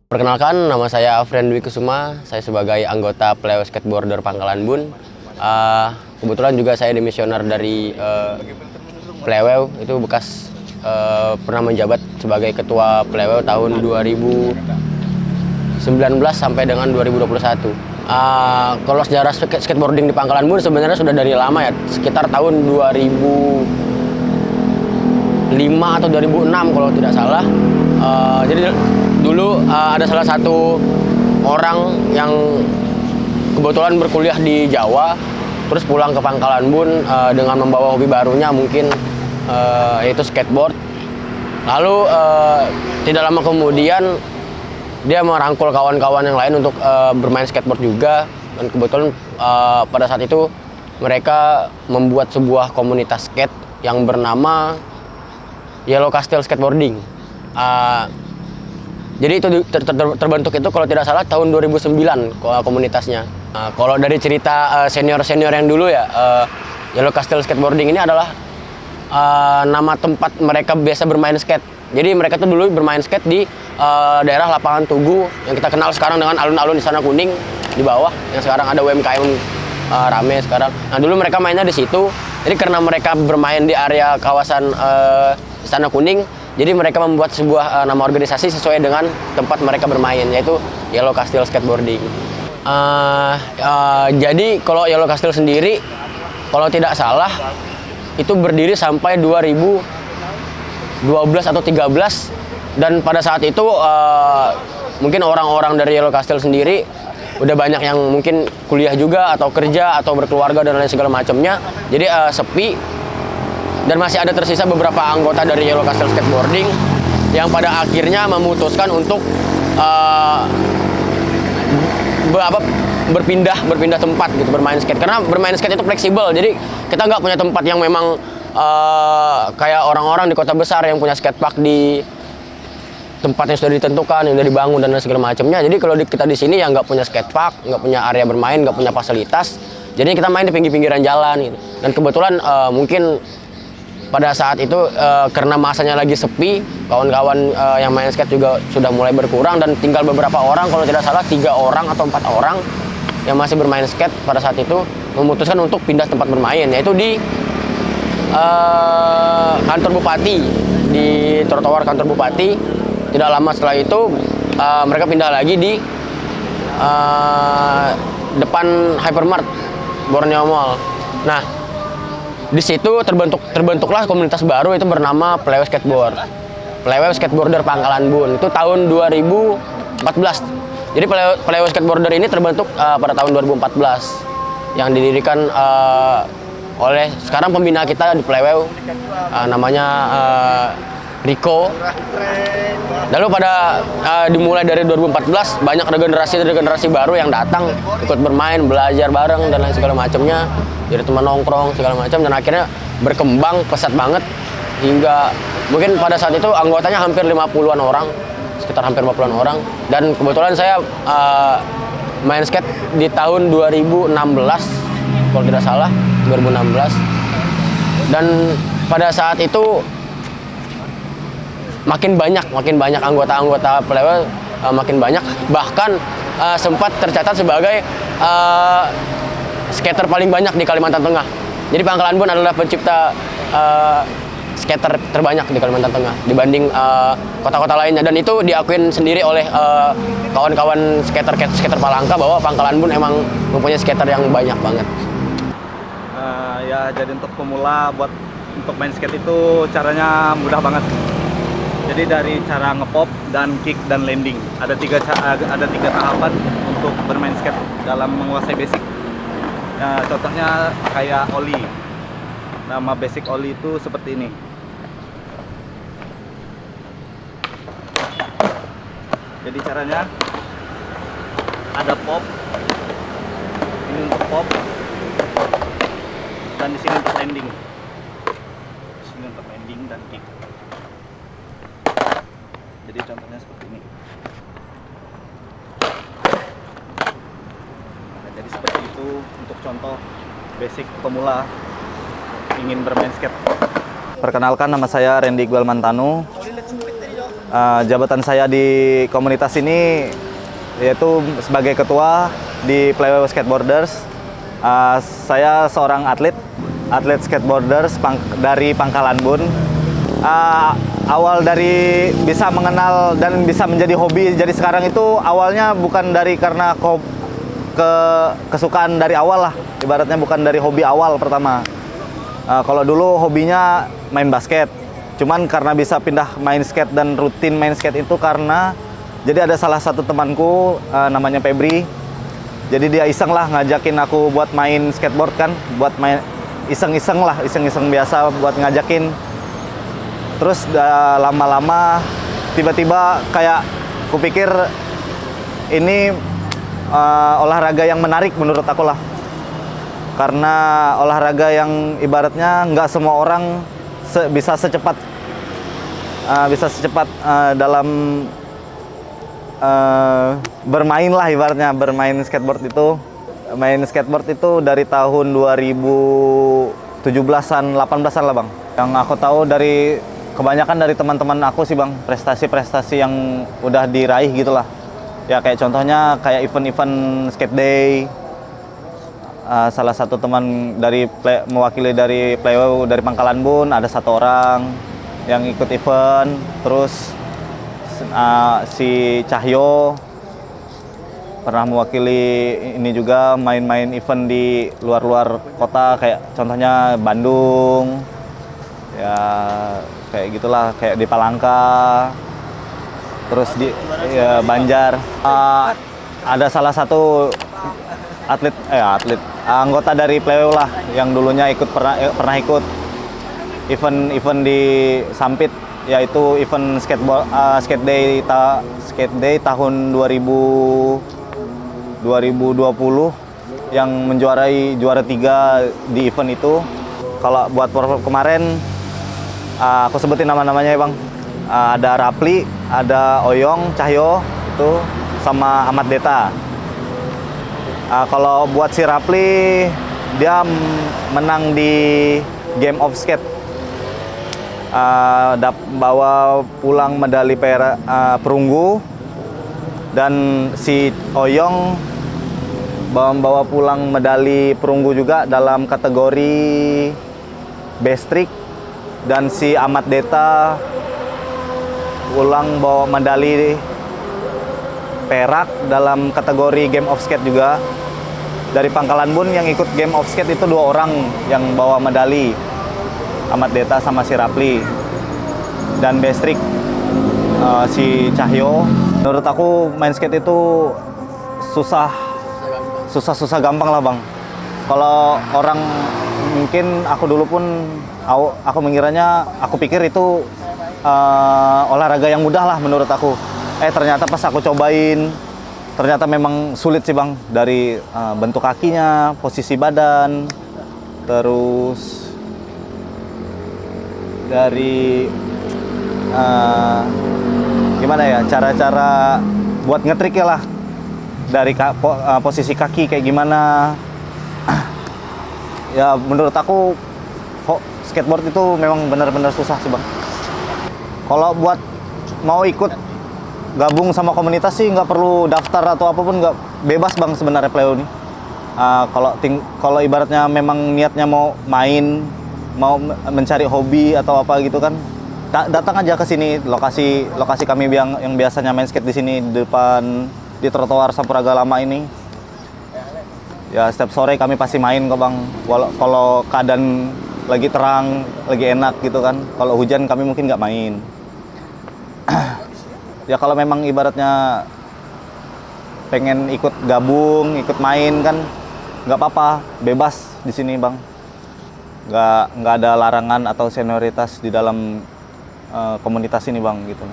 Perkenalkan, nama saya Afren Dwi Kusuma. Saya sebagai anggota PLEW Skateboarder Pangkalan Bun. Kebetulan juga saya dimisioner dari PLEW, itu bekas pernah menjabat sebagai ketua PLEW tahun 2019 sampai dengan 2021. Kalau sejarah skateboarding di Pangkalan Bun sebenarnya sudah dari lama ya, sekitar tahun 2005 atau 2006 kalau tidak salah. Jadi dulu ada salah satu orang yang kebetulan berkuliah di Jawa, terus pulang ke Pangkalan Bun dengan membawa hobi barunya mungkin yaitu skateboard. Lalu tidak lama kemudian dia merangkul kawan-kawan yang lain untuk bermain skateboard juga, dan kebetulan pada saat itu mereka membuat sebuah komunitas skate yang bernama Yellow Castle Skateboarding. Jadi itu terbentuk itu kalau tidak salah tahun 2009 komunitasnya. Kalau dari cerita senior-senior yang dulu ya, Yellow Castle Skateboarding ini adalah nama tempat mereka biasa bermain skate. Jadi mereka tuh dulu bermain skate di daerah Lapangan Tugu yang kita kenal sekarang dengan alun-alun Istana Kuning di bawah, yang sekarang ada UMKM rame sekarang. Nah dulu mereka mainnya di situ. Jadi karena mereka bermain di area kawasan Istana Kuning, jadi mereka membuat sebuah nama organisasi sesuai dengan tempat mereka bermain, yaitu Yellow Castle Skateboarding. Jadi kalau Yellow Castle sendiri, kalau tidak salah, itu berdiri sampai 2012 atau 2013. Dan pada saat itu mungkin orang-orang dari Yellow Castle sendiri udah banyak yang mungkin kuliah juga atau kerja atau berkeluarga dan lain segala macamnya. Jadi sepi. Dan masih ada tersisa beberapa anggota dari Yellow Castle Skateboarding yang pada akhirnya memutuskan untuk berpindah tempat gitu, bermain skate. Karena bermain skate itu fleksibel, jadi kita nggak punya tempat yang memang kayak orang-orang di kota besar yang punya skatepark di tempat yang sudah ditentukan, yang sudah dibangun dan segala macamnya. Jadi kalau kita di sini ya nggak punya skatepark, nggak punya area bermain, nggak punya fasilitas. Jadi kita main di pinggir-pinggiran jalan gitu. Dan kebetulan mungkin pada saat itu karena masanya lagi sepi, kawan-kawan yang main skate juga sudah mulai berkurang dan tinggal beberapa orang, kalau tidak salah 3 orang atau 4 orang yang masih bermain skate pada saat itu memutuskan untuk pindah tempat bermain, yaitu di kantor bupati, di trotoar kantor bupati. Tidak lama setelah itu mereka pindah lagi di depan Hypermart Borneo Mall. Nah, di situ terbentuklah komunitas baru, itu bernama PLEW Skateboarder Pangkalan Bun. Itu tahun 2014. Jadi PLEW Skateboarder ini terbentuk pada tahun 2014 yang didirikan oleh sekarang pembina kita di PLEW, namanya Rico. Lalu pada dimulai dari 2014 banyak regenerasi baru yang datang ikut bermain, belajar bareng dan lain segala macamnya. Jadi teman nongkrong segala macam, dan akhirnya berkembang pesat banget hingga mungkin pada saat itu anggotanya hampir 50-an orang, sekitar hampir 50-an orang. Dan kebetulan saya main skate di tahun 2016 kalau tidak salah, 2016. Dan pada saat itu makin banyak anggota-anggota PLEW, makin banyak, bahkan sempat tercatat sebagai skater paling banyak di Kalimantan Tengah. Jadi Pangkalan Bun adalah pencipta skater terbanyak di Kalimantan Tengah dibanding kota-kota lainnya, dan itu diakuin sendiri oleh kawan-kawan skater Palangka bahwa Pangkalan Bun emang mempunyai skater yang banyak banget. Ya jadi untuk pemula untuk main skate itu caranya mudah banget. Jadi dari cara ngepop dan kick dan landing, ada tiga tahapan untuk bermain skate dalam menguasai basic. Nah, contohnya kayak ollie. Nama basic ollie itu seperti ini. Jadi caranya ada pop, ini untuk pop, dan di sini untuk landing. Di sini untuk landing dan kick. Jadi contohnya seperti ini. Nah, jadi seperti itu untuk contoh basic pemula ingin bermain skate. Perkenalkan, nama saya Randy Iqbal Mantanu. Jabatan saya di komunitas ini yaitu sebagai ketua di Playwewe Skateboarders. Saya seorang atlet skateboarders dari Pangkalan Bun. Awal dari bisa mengenal dan bisa menjadi hobi jadi sekarang itu awalnya bukan dari karena kesukaan dari awal lah, ibaratnya bukan dari hobi awal pertama. Kalau dulu hobinya main basket, cuman karena bisa pindah main skate dan rutin main skate itu karena jadi ada salah satu temanku namanya Febri. Jadi dia iseng lah ngajakin aku buat main skateboard kan, buat main iseng-iseng biasa buat ngajakin. Terus lama-lama tiba-tiba kayak kupikir ini olahraga yang menarik menurut aku lah. Karena olahraga yang ibaratnya nggak semua orang bisa secepat dalam bermain lah, ibaratnya bermain skateboard itu. Main skateboard itu dari tahun 2017-an, 18-an lah bang. Yang aku tahu dari kebanyakan dari teman-teman aku sih bang, prestasi-prestasi yang udah diraih gitulah. Ya kayak contohnya kayak event-event skate day. Salah satu teman mewakili dari Playwewe dari Pangkalan Bun, ada 1 orang yang ikut event. Terus si Cahyo pernah mewakili ini juga, main-main event di luar-luar kota kayak contohnya Bandung. Ya kayak gitulah, kayak di Palangka, terus di Banjar. Ada salah satu anggota dari Playwewe lah yang dulunya pernah ikut event di Sampit, yaitu event skate day tahun 2020 yang juara 3 di event itu. Kalau buat kemarin aku sebutin nama-namanya ya bang. Ada Rapli, ada Oyong, Cahyo itu, sama Ahmad Deta. Kalau buat si Rapli, dia menang di Game of Skate. Bawa pulang medali perunggu. Dan si Oyong bawa pulang medali perunggu juga dalam kategori best trick. Dan si Ahmad Deta pulang bawa medali perak dalam kategori Game of Skate juga. Dari Pangkalan Bun yang ikut Game of Skate itu 2 orang yang bawa medali, Ahmad Deta sama si Rapli. Dan best trick si Cahyo. Menurut aku main skate itu susah gampang lah bang. Kalau orang mungkin aku dulu pun aku pikir itu olahraga yang mudah lah menurut aku. Ternyata pas aku cobain, ternyata memang sulit sih bang. Dari bentuk kakinya, posisi badan, terus dari gimana ya, cara-cara buat ngetrik lah. Dari posisi kaki kayak gimana. Ya menurut aku skateboard itu memang benar-benar susah sih bang. Kalau buat mau ikut gabung sama komunitas sih nggak perlu daftar atau apapun, nggak, bebas bang sebenarnya Playwewe ini. Kalau ibaratnya memang niatnya mau main, mau mencari hobi atau apa gitu kan, datang aja ke sini, lokasi kami yang biasanya main skate di sini di depan di trotoar Sampuraga Lama ini. Ya setiap sore kami pasti main kok bang. Kalau keadaan lagi terang, lagi enak gitu kan. Kalau hujan kami mungkin nggak main. Ya kalau memang ibaratnya pengen ikut gabung, ikut main kan, nggak apa-apa, bebas di sini bang. Nggak ada larangan atau senioritas di dalam komunitas ini bang gitu.